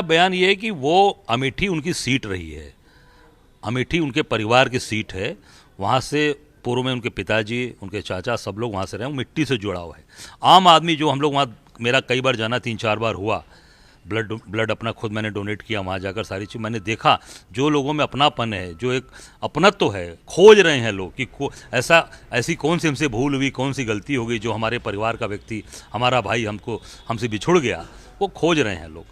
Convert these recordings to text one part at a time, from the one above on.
बयान ये है कि वो अमेठी उनकी सीट रही है, अमेठी उनके परिवार की सीट है, वहाँ से पूर्व में उनके पिताजी, उनके चाचा, सब लोग वहाँ से रहे, मिट्टी से जुड़ा हुआ है। आम आदमी जो हम लोग वहाँ, मेरा कई बार जाना 3-4 बार हुआ, ब्लड अपना खुद मैंने डोनेट किया वहाँ जाकर, सारी चीज़ मैंने देखा, जो लोगों में अपनापन है, जो एक अपनत्व तो है, खोज रहे हैं लोग कि ऐसी कौन सी हमसे भूल हुई, कौन सी गलती हो गई जो हमारे परिवार का व्यक्ति, हमारा भाई हमसे बिछुड़ गया, वो खोज रहे हैं लोग।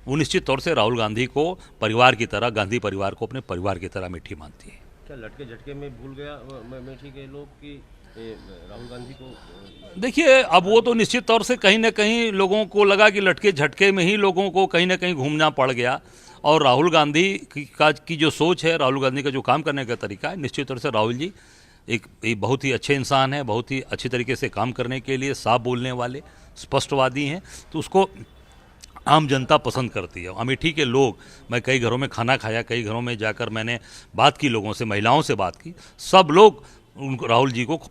वो निश्चित तौर से राहुल गांधी को परिवार की तरह, गांधी परिवार को अपने परिवार की तरह अमेठी मानती है। क्या लटके झटके में भूल गया अमेठी के लोग कि राहुल गांधी को? देखिए, अब वो तो निश्चित तौर से कहीं ना कहीं लोगों को लगा कि लटके झटके में ही लोगों को कहीं ना कहीं घूमना पड़ गया, और राहुल गांधी की जो सोच है, राहुल गांधी का जो काम करने का तरीका है, निश्चित तौर से राहुल जी एक बहुत ही अच्छे इंसान हैं, बहुत ही अच्छी तरीके से काम करने के लिए साफ बोलने वाले, स्पष्टवादी हैं, तो उसको आम जनता पसंद करती है। अमेठी के लोग, मैं कई घरों में खाना खाया, कई घरों में जाकर मैंने बात की, लोगों से, महिलाओं से बात की, सब लोग उनको, राहुल जी को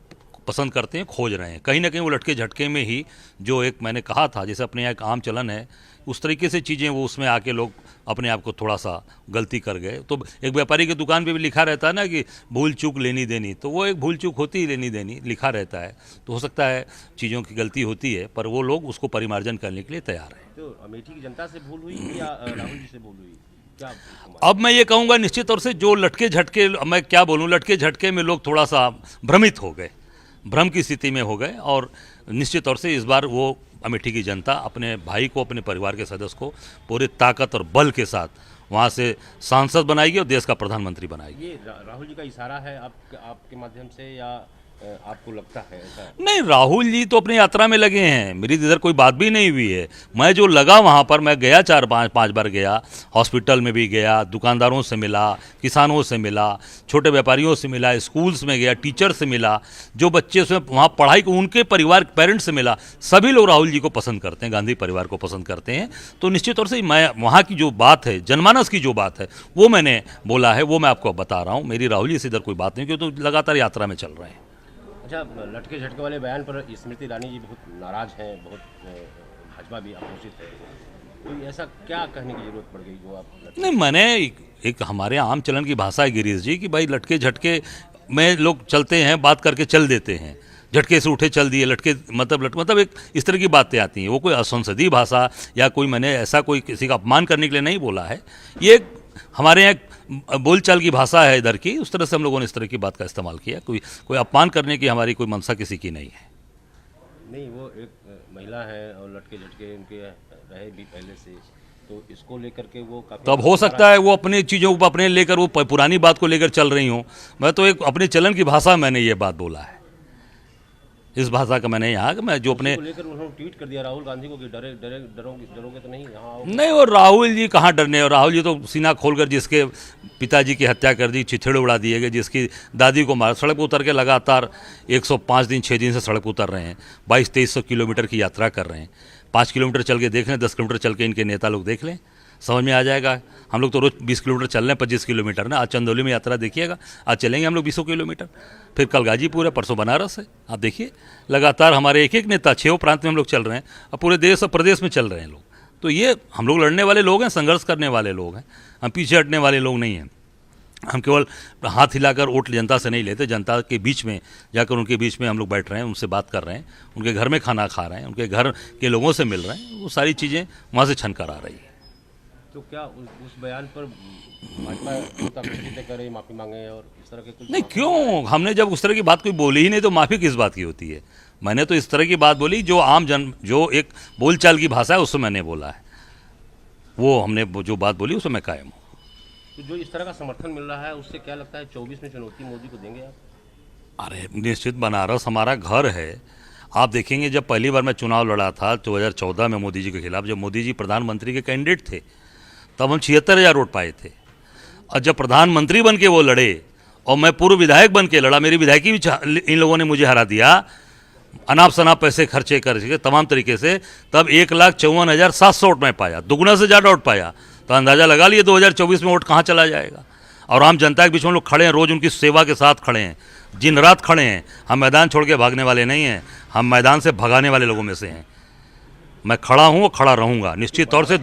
पसंद करते हैं, खोज रहे हैं। कहीं ना कहीं वो लटके झटके में ही, जो एक मैंने कहा था, जैसे अपने यहाँ एक आम चलन है, उस तरीके से चीज़ें, वो उसमें आके लोग अपने आप को थोड़ा सा गलती कर गए। तो एक व्यापारी की दुकान पे भी लिखा रहता है ना कि भूल चूक लेनी देनी, तो वो एक भूल चूक होती ही, लेनी देनी लिखा रहता है, तो हो सकता है चीज़ों की गलती होती है, पर वो लोग उसको परिमार्जन करने के लिए तैयार हैं। तो अमेठी की जनता से भूल हुई या राहुल जी से भूल हुई? क्या अब मैं ये कहूँगा निश्चित तौर से जो लटके झटके, मैं क्या बोलूँ, लटके झटके में लोग थोड़ा सा भ्रमित हो गए, भ्रम की स्थिति में हो गए, और निश्चित तौर से इस बार वो अमेठी की जनता अपने भाई को, अपने परिवार के सदस्य को पूरी ताकत और बल के साथ वहाँ से सांसद बनाएगी और देश का प्रधानमंत्री बनाएगी। ये राहुल जी का इशारा है आपके माध्यम से, या आपको लगता है ऐसा? नहीं, राहुल जी तो अपनी यात्रा में लगे हैं, मेरी इधर कोई बात भी नहीं हुई है। मैं जो लगा वहाँ पर, मैं गया 4-5 बार गया, हॉस्पिटल में भी गया, दुकानदारों से मिला, किसानों से मिला, छोटे व्यापारियों से मिला, स्कूल्स में गया, टीचर से मिला, जो बच्चे उसमें वहाँ पढ़ाई को, उनके परिवार पेरेंट्स से मिला, सभी लोग राहुल जी को पसंद करते हैं, गांधी परिवार को पसंद करते हैं। तो निश्चित तौर से मैं वहाँ की जो बात है, जनमानस की जो बात है, वो मैंने बोला है, वो मैं आपको बता रहा हूँ। मेरी राहुल जी से इधर कोई बात नहीं, क्योंकि तो लगातार यात्रा में चल रहे हैं। अच्छा, लटके झटके वाले बयान पर स्मृति ईरानी जी बहुत नाराज हैं, बहुत भाजपा भी आक्रोशित है, तो ऐसा क्या कहने की जरूरत पड़ गई जो आप? नहीं, मैंने एक हमारे आम चलन की भाषा है गिरीश जी, कि भाई लटके झटके में लोग चलते हैं, बात करके चल देते हैं, झटके से उठे चल दिए, लटके मतलब एक इस तरह की बातें आती हैं। वो कोई असंसदीय भाषा या कोई, मैंने ऐसा कोई किसी का अपमान करने के लिए नहीं बोला है, ये हमारे यहाँ बोलचाल की भाषा है इधर की, उस तरह से हम लोगों ने इस तरह की बात का इस्तेमाल किया। कोई अपमान करने की हमारी कोई मंशा किसी की नहीं है। नहीं, वो एक महिला है और लटके झटके उनके रहे भी पहले से, तो इसको लेकर के वो काफी, तब हो सकता है वो अपनी चीज़ों को अपने लेकर, वो पुरानी बात को लेकर चल रही हूँ। मैं तो एक अपने चलन की भाषा मैंने ये बात बोला है, इस भाषा का मैंने यहाँ, मैं जो अपने लेकर उन्होंने ट्वीट कर दिया राहुल गांधी को कि डरोगे तो नहीं यहाँ? नहीं, और राहुल जी कहाँ डरने, और राहुल जी तो सीना खोलकर, जिसके पिताजी की हत्या कर दी, चिथड़े उड़ा दिए गए, जिसकी दादी को मार, सड़क पर उतर के लगातार 105 दिन 6 दिन से सड़क पर उतर रहे हैं, 2200-2300 किलोमीटर की यात्रा कर रहे हैं। 5 किलोमीटर चल के देख लें, 10 किलोमीटर चल के इनके नेता लोग देख लें, समझ में आ जाएगा। हम लोग तो रोज़ 20 किलोमीटर चल रहे हैं, 25 किलोमीटर ना। आज चंदौली में यात्रा देखिएगा, आज चलेंगे हम लोग 20 किलोमीटर, फिर कल गाजीपुर है, परसों बनारस है। आप देखिए, लगातार हमारे एक एक नेता 6 प्रांत में हम लोग चल रहे हैं, और पूरे देश और प्रदेश में चल रहे हैं लोग। तो ये हम लोग लड़ने वाले लोग हैं, संघर्ष करने वाले लोग हैं, हम पीछे हटने वाले लोग नहीं हैं। हम केवल हाथ हिलाकर वोट जनता से नहीं लेते, जनता के बीच में जाकर उनके बीच में हम लोग बैठ रहे हैं, उनसे बात कर रहे हैं, उनके घर में खाना खा रहे हैं, उनके घर के लोगों से मिल रहे हैं, वो सारी चीज़ें वहाँ से छन कर आ रही है। तो क्या उस बयान पर भाजपा करे, माफ़ी मांगे और इस तरह के कुछ? नहीं, क्यों, हमने जब उस तरह की बात कोई बोली ही नहीं, तो माफ़ी किस बात की होती है? मैंने तो इस तरह की बात बोली जो आम जन, जो एक बोलचाल की भाषा है, उससे मैंने बोला है, वो हमने जो बात बोली उसमें मैं कायम हूँ। तो जो इस तरह का समर्थन मिल रहा है, उससे क्या लगता है 24 में चुनौती मोदी को देंगे आप? अरे निश्चित, बनारस हमारा घर है। आप देखेंगे, जब पहली बार मैं चुनाव लड़ा था 2014 में मोदी जी के खिलाफ, जब मोदी जी प्रधानमंत्री के कैंडिडेट थे, तब हम 76,000 वोट पाए थे। और जब प्रधानमंत्री बन के वो लड़े और मैं पूर्व विधायक बन के लड़ा, मेरी विधायकी भी इन लोगों ने मुझे हरा दिया, अनाप शनाप पैसे खर्चे करके तमाम तरीके से, तब 1,54,700 वोट मैं पाया, दुगुना से ज़्यादा वोट पाया। तो अंदाज़ा लगा लिए 2024 में वोट कहाँ चला जाएगा। और आम जनता के बीच में लोग खड़े हैं, रोज़ उनकी सेवा के साथ खड़े हैं, दिन रात खड़े हैं। हम मैदान छोड़ के भागने वाले नहीं हैं, हम मैदान से भगाने वाले लोगों में से हैं। मैं खड़ा हूँ और खड़ा रहूँगा। निश्चित तौर से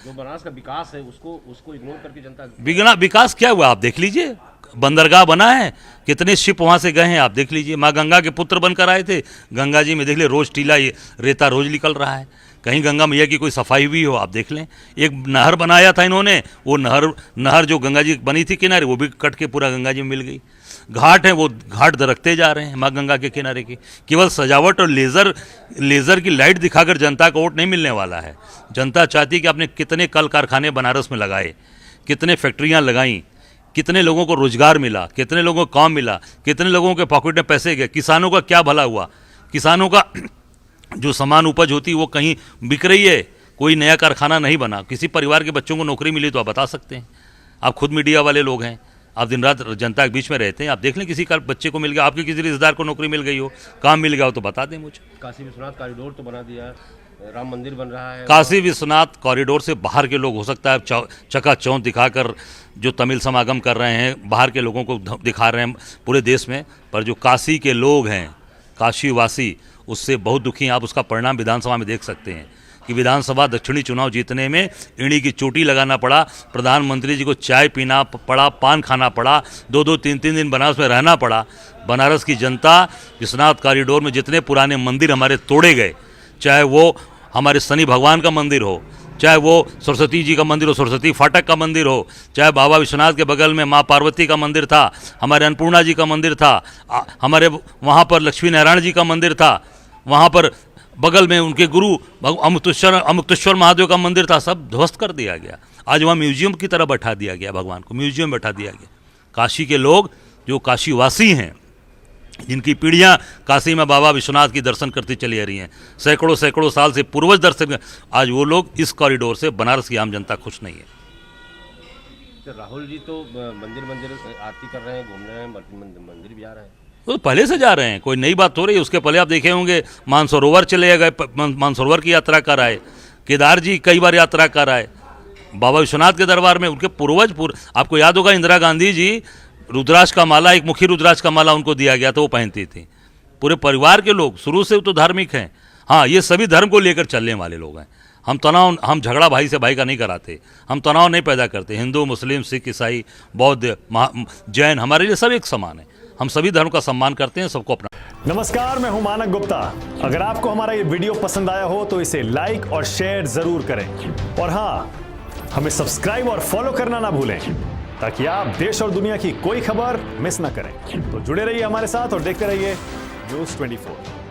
जो बनारस का विकास है उसको इग्नोर करके जनता विकास क्या हुआ आप देख लीजिए, बंदरगाह बना है, कितने शिप वहाँ से गए हैं आप देख लीजिए। माँ गंगा के पुत्र बनकर आए थे, गंगा जी में देख ले रोज टीला ये रेता रोज निकल रहा है। कहीं गंगा मैया की कोई सफाई हुई हो आप देख लें। एक नहर बनाया था इन्होंने, वो नहर जो गंगा जी बनी थी किनारे, वो भी कट के पूरा गंगा जी में मिल गई। घाट है, वो घाट दरकते जा रहे हैं माँ गंगा के किनारे की। केवल सजावट और लेज़र की लाइट दिखाकर जनता को वोट नहीं मिलने वाला है। जनता चाहती है कि आपने कितने कल कारखाने बनारस में लगाए, कितने फैक्ट्रियाँ लगाईं, कितने लोगों को रोजगार मिला, कितने लोगों को काम मिला, कितने लोगों के पॉकेट में पैसे गए, किसानों का क्या भला हुआ। किसानों का जो सामान उपज होती है वो कहीं बिक रही है, कोई नया कारखाना नहीं बना। किसी परिवार के बच्चों को नौकरी मिली तो आप बता सकते हैं। आप खुद मीडिया वाले लोग हैं, आप दिन रात जनता के बीच में रहते हैं, आप देख लें किसी का बच्चे को मिल गया, आपके किसी रिश्तेदार को नौकरी मिल गई हो, काम मिल गया हो तो बता दें मुझे। काशी विश्वनाथ कॉरिडोर तो बना दिया, राम मंदिर बन रहा है। काशी विश्वनाथ कॉरिडोर से बाहर के लोग हो सकता है चकाचौंध दिखाकर जो तमिल समागम कर रहे हैं, बाहर के लोगों को दिखा रहे हैं पूरे देश में, पर जो काशी के लोग हैं, काशीवासी, उससे बहुत दुखी हैं। आप उसका परिणाम विधानसभा में देख सकते हैं कि विधानसभा दक्षिणी चुनाव जीतने में ईंड़ी की चोटी लगाना पड़ा, प्रधानमंत्री जी को चाय पीना पड़ा, पान खाना पड़ा, 2-2, 3-3 दिन बनारस में रहना पड़ा। बनारस की जनता विश्वनाथ कॉरिडोर में जितने पुराने मंदिर हमारे तोड़े गए, चाहे वो हमारे शनि भगवान का मंदिर हो, चाहे वो सरस्वती जी का मंदिर हो, सरस्वती फाटक का मंदिर हो, चाहे बाबा विश्वनाथ के बगल में माँ पार्वती का मंदिर था, हमारे अन्नपूर्णा जी का मंदिर था, हमारे वहाँ पर लक्ष्मी नारायण जी का मंदिर था, वहाँ पर बगल में उनके गुरु अमुक्तेश्वर महादेव का मंदिर था, सब ध्वस्त कर दिया गया। आज वहाँ म्यूजियम की तरह बैठा दिया गया, भगवान को म्यूजियम बैठा दिया गया। काशी के लोग जो काशीवासी हैं, जिनकी पीढ़ियाँ काशी में बाबा विश्वनाथ की दर्शन करती चली आ रही हैं, सैकड़ों साल से पूर्वज दर्शन, आज वो लोग इस कॉरिडोर से बनारस की आम जनता खुश नहीं है। तो राहुल जी तो मंदिर आरती कर रहे हैं, घूम रहे हैं, मंदिर भी जा रहे हैं। वो पहले से जा रहे हैं, कोई नई बात हो रही है। उसके पहले आप देखे होंगे मानसरोवर चले गए, मानसरोवर की यात्रा कर आए, केदार जी कई बार यात्रा कर आए, बाबा विश्वनाथ के दरबार में उनके पूर्वज आपको याद होगा इंदिरा गांधी जी रुद्राक्ष का माला, एक मुखी रुद्राक्ष का माला उनको दिया गया था, वो पहनती थी। पूरे परिवार के लोग शुरू से तो धार्मिक हैं। हाँ, ये सभी धर्म को लेकर चलने वाले लोग हैं। हम झगड़ा भाई से भाई का नहीं कराते, हम तनाव नहीं पैदा करते। हिंदू, मुस्लिम, सिख, ईसाई, बौद्ध, जैन, हमारे लिए सब एक समान है। हम सभी धर्म का सम्मान करते हैं, सबको अपना। नमस्कार, मैं हूं मानक गुप्ता। अगर आपको हमारा ये वीडियो पसंद आया हो तो इसे लाइक और शेयर जरूर करें, और हाँ, हमें सब्सक्राइब और फॉलो करना ना भूलें ताकि आप देश और दुनिया की कोई खबर मिस ना करें। तो जुड़े रहिए हमारे साथ और देखते रहिए न्यूज़ 24।